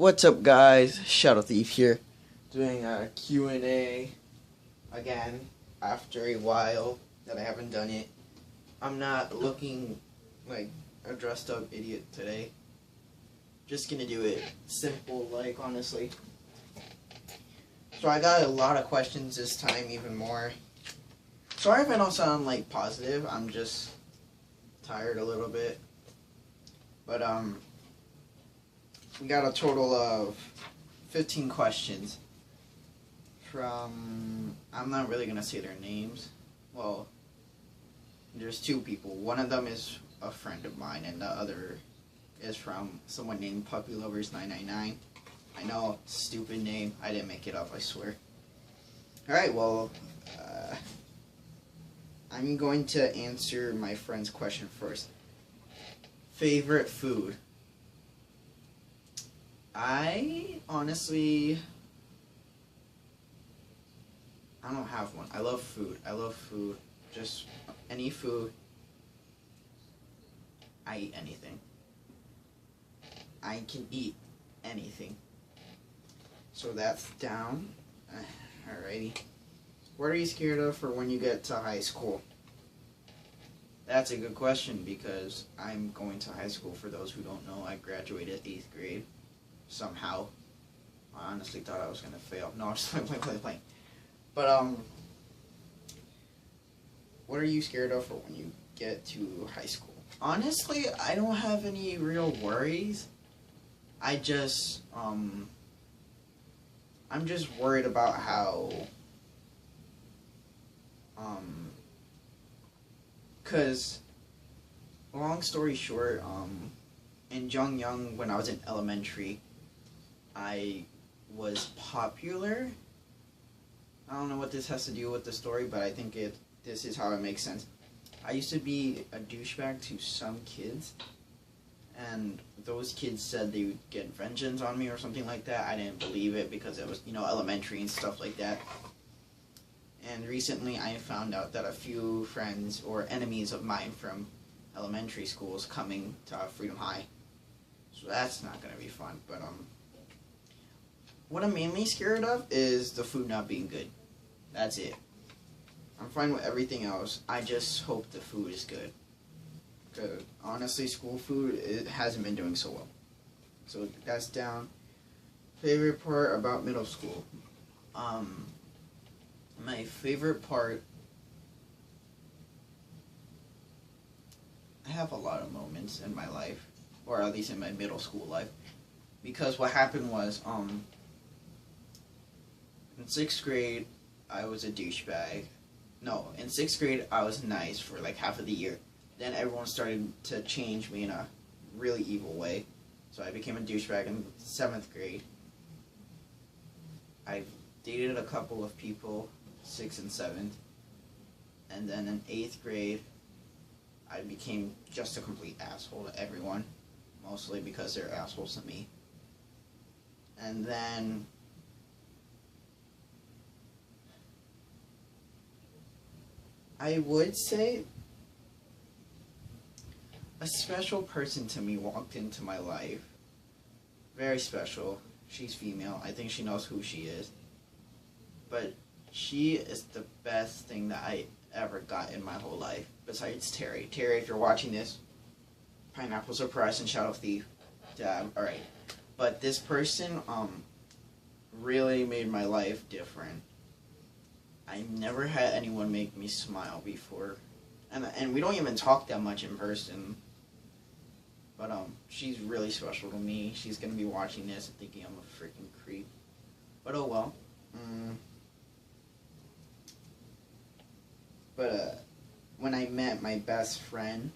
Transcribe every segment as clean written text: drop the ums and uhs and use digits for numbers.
What's up, guys? Shadow Thief here, doing a Q&A again after a while that I haven't done it. I'm not looking like a dressed up idiot today. Just gonna do it simple, like, honestly. So I got a lot of questions this time, even more. Sorry if I don't sound like positive. I'm just tired a little bit. But we got a total of 15 questions from, I'm not really going to say their names. Well, there's two people. One of them is a friend of mine, and the other is from someone named Puppy Lovers 999. I know, stupid name. I didn't make it up, I swear. Alright, well, I'm going to answer my friend's question first. Favorite food? I honestly, I don't have one. I love food. Just any food. I eat anything. I can eat anything. So that's down. Alrighty. What are you scared of for when you get to high school? That's a good question, because I'm going to high school. For those who don't know, I graduated 8th grade. Somehow. I honestly thought I was going to fail. No, I'm just playing. But, what are you scared of for when you get to high school? Honestly, I don't have any real worries. I just, I'm just worried about how, cause, long story short, in Jungyoung, when I was in elementary, I was popular. I don't know what this has to do with the story, but I think this is how it makes sense. I used to be a douchebag to some kids, and those kids said they would get vengeance on me or something like that. I didn't believe it because it was, elementary and stuff like that. And recently I found out that a few friends or enemies of mine from elementary school is coming to Freedom High. So that's not going to be fun. But what I'm mainly scared of is the food not being good. That's it. I'm fine with everything else. I just hope the food is good. Because honestly, school food, it hasn't been doing so well. So that's down. Favorite part about middle school? My favorite part, I have a lot of moments in my life, or at least in my middle school life, because what happened was, in 6th grade, I was a douchebag. No, in 6th grade, I was nice for like half of the year. Then everyone started to change me in a really evil way. So I became a douchebag in 7th grade. I dated a couple of people, 6th and 7th. And then in 8th grade, I became just a complete asshole to everyone. Mostly because they're assholes to me. And then I would say a special person to me walked into my life. Very special. She's female. I think she knows who she is. But she is the best thing that I ever got in my whole life. Besides Terry. Terry, if you're watching this, Pineapple Surprise and Shadow Thief. Alright. But this person, really made my life different. I never had anyone make me smile before. And we don't even talk that much in person. But, she's really special to me. She's gonna be watching this and thinking I'm a freaking creep. But oh well. But, when I met my best friend,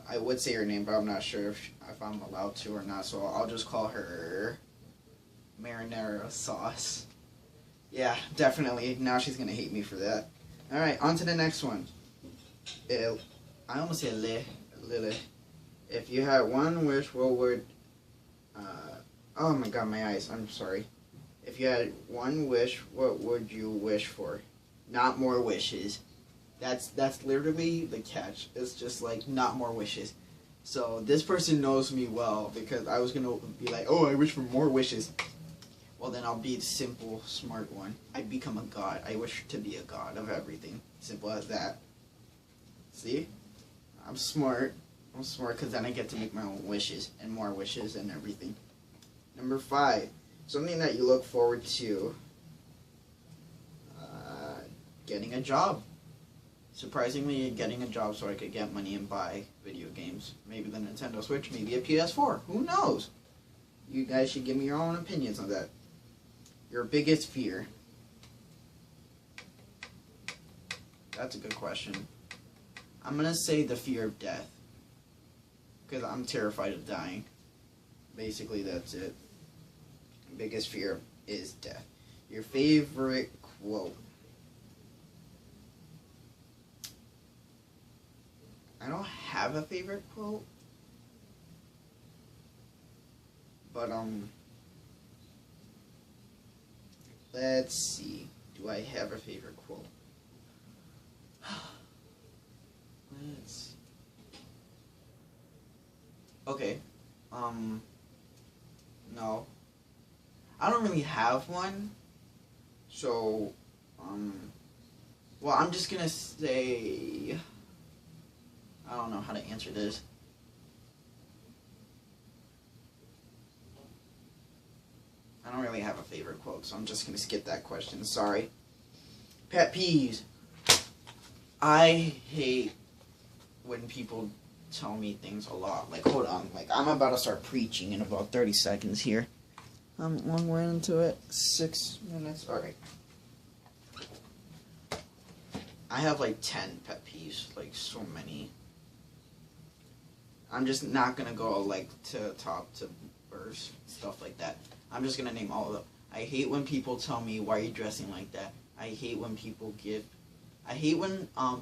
I would say her name, but I'm not sure if I'm allowed to or not, so I'll just call her Marinara Sauce. Yeah, definitely. Now she's gonna hate me for that. Alright, on to the next one. I almost said Lily. If you had one wish, what would... oh my god, my eyes. I'm sorry. If you had one wish, what would you wish for? Not more wishes. That's literally the catch. It's just like, not more wishes. So this person knows me well because I was gonna be like, oh, I wish for more wishes. Well, then I'll be the simple, smart one. I become a god. I wish to be a god of everything. Simple as that. See? I'm smart. I'm smart because then I get to make my own wishes and more wishes and everything. Number 5. Something that you look forward to. Getting a job. Surprisingly, getting a job so I could get money and buy video games. Maybe the Nintendo Switch, maybe a PS4. Who knows? You guys should give me your own opinions on that. Your biggest fear. That's a good question. I'm going to say the fear of death. Because I'm terrified of dying. Basically, that's it. Biggest fear is death. Your favorite quote. I don't have a favorite quote. But, let's see. Do I have a favorite quote? Let's see. Okay. No. I don't really have one. So, well, I'm just gonna say, I don't know how to answer this. I don't really have a favorite quote, so I'm just going to skip that question. Sorry. Pet peeves. I hate when people tell me things a lot. Like, hold on. Like, I'm about to start preaching in about 30 seconds here. I'm one way into it. 6 minutes. Alright. I have like 10 pet peeves. Like, so many. I'm just not going to go like to top to verse. Stuff like that. I'm just gonna name all of them. I hate when people tell me, why are you dressing like that? I hate when people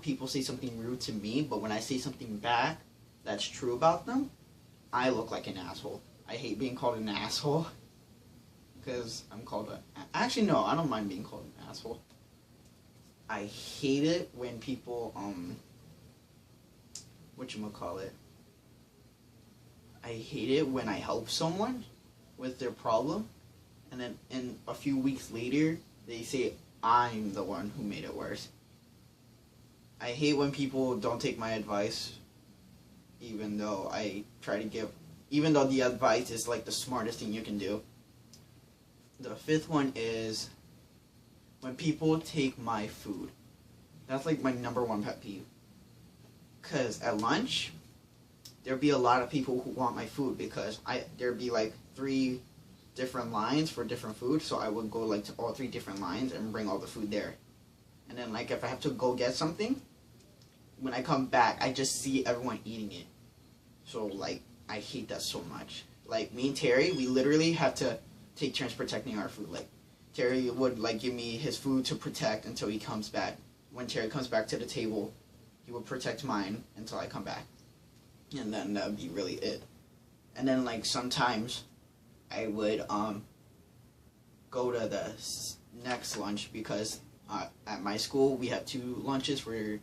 people say something rude to me, but when I say something back that's true about them, I look like an asshole. I hate being called an asshole. Because I'm called actually, no, I don't mind being called an asshole. I hate it when people, whatchamacallit. I hate it when I help someone with their problem, and then a few weeks later, they say I'm the one who made it worse. I hate when people don't take my advice, even though even though the advice is like the smartest thing you can do. The 5th one is when people take my food. That's like my number 1 pet peeve. Because at lunch, there'd be a lot of people who want my food because there'd be like 3 different lines for different food, so I would go like to all 3 different lines and bring all the food there. And then like if I have to go get something, when I come back, I just see everyone eating it. So like I hate that so much. Like me and Terry, we literally have to take turns protecting our food. Like Terry would like give me his food to protect until he comes back. When Terry comes back to the table, he would protect mine until I come back. And then that would be really it. And then like sometimes I would go to the next lunch because at my school we have 2 lunches for 8th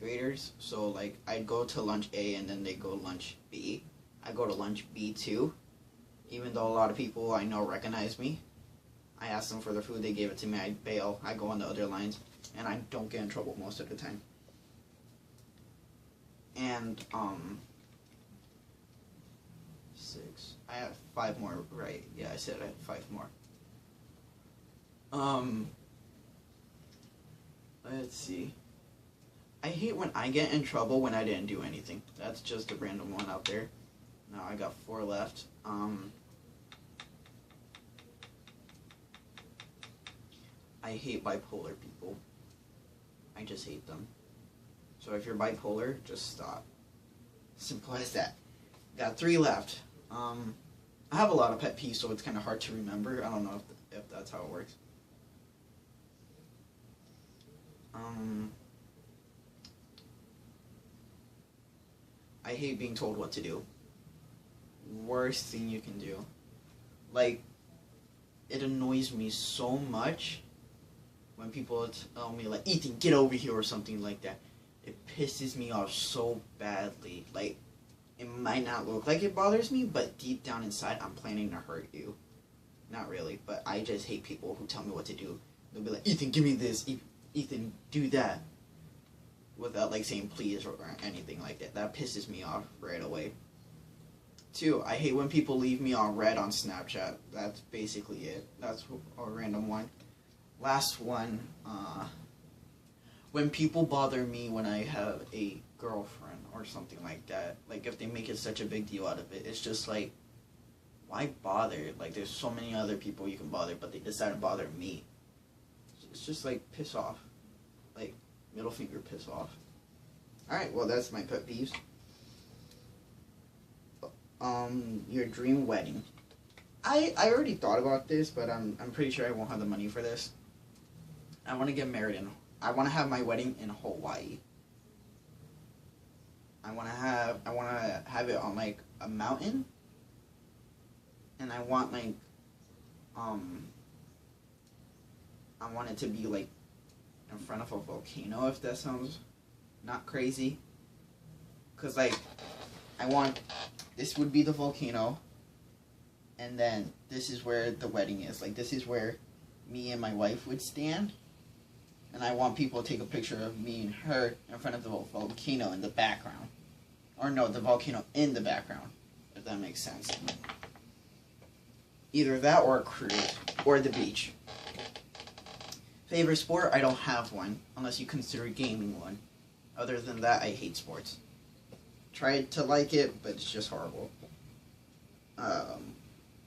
graders. So like I'd go to lunch A and then they go lunch B. I go to lunch B too. Even though a lot of people I know recognize me. I ask them for their food, they gave it to me, I bail, I go on the other lines, and I don't get in trouble most of the time. And 6. I have 5 more, right? Yeah, I said I had 5 more. Let's see. I hate when I get in trouble when I didn't do anything. That's just a random one out there. Now I got 4 left. I hate bipolar people. I just hate them. So if you're bipolar, just stop. Simple as that. Got 3 left. I have a lot of pet peeves, so it's kind of hard to remember. I don't know if that's how it works. I hate being told what to do. Worst thing you can do. Like, it annoys me so much when people tell me, like, Ethan, get over here or something like that. It pisses me off so badly. Like, it might not look like it bothers me, but deep down inside, I'm planning to hurt you. Not really, but I just hate people who tell me what to do. They'll be like, Ethan, give me this. Ethan, do that. Without, like, saying please or anything like that. That pisses me off right away. 2, I hate when people leave me on red on Snapchat. That's basically it. That's a random one. Last one, when people bother me when I have a girlfriend or something like that. Like, if they make it such a big deal out of it, it's just like, why bother? Like, there's so many other people you can bother, but they decide to bother me. It's just like, piss off. Like, middle finger piss off. Alright, well, that's my pet peeves. Your dream wedding. I already thought about this, but I'm pretty sure I won't have the money for this. I want to get married I want to have my wedding in Hawaii. I want to have it on, like, a mountain. And I want, like, I want it to be, like, in front of a volcano, if that sounds not crazy. Because, like, this would be the volcano, and then this is where the wedding is. Like, this is where me and my wife would stand, and I want people to take a picture of me and her in front of the volcano in the background. Or no, the volcano in the background, if that makes sense. Either that or a cruise, or the beach. Favorite sport? I don't have one, unless you consider gaming one. Other than that, I hate sports. Tried to like it, but it's just horrible.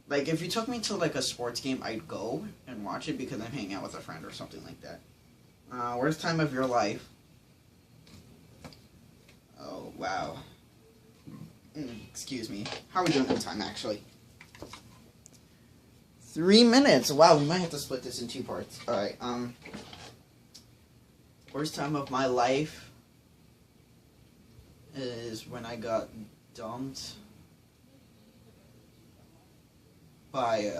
Like, if you took me to, like, a sports game, I'd go and watch it because I'm hanging out with a friend or something like that. Worst time of your life? Oh, wow. Excuse me. How are we doing on time, actually? 3 minutes. Wow, we might have to split this in 2 parts. Alright, worst time of my life is when I got dumped by,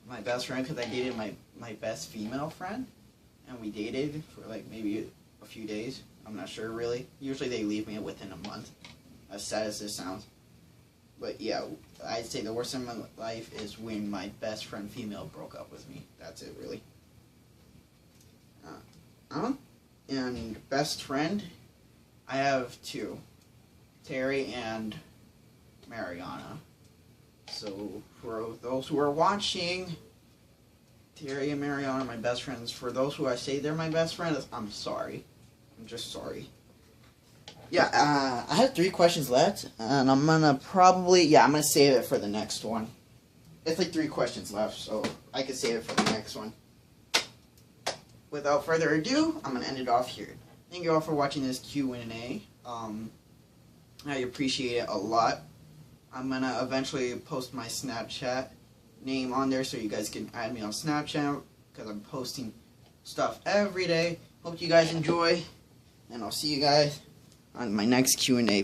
my best friend, because I dated my best female friend, and we dated for, like, maybe a few days. I'm not sure, really. Usually they leave me within a month, as sad as this sounds. But yeah, I'd say the worst time of my life is when my best friend female broke up with me. That's it, really. And best friend, I have 2. Terry and Mariana. So, for those who are watching, Terry and Mariana are my best friends. For those who I say they're my best friends, I'm sorry. I'm just sorry. Yeah, I have 3 questions left, and I'm gonna I'm gonna save it for the next one. It's like 3 questions left, so I can save it for the next one. Without further ado, I'm gonna end it off here. Thank you all for watching this Q&A. I appreciate it a lot. I'm gonna eventually post my Snapchat name on there so you guys can add me on Snapchat, because I'm posting stuff every day. Hope you guys enjoy, and I'll see you guys on my next Q&A.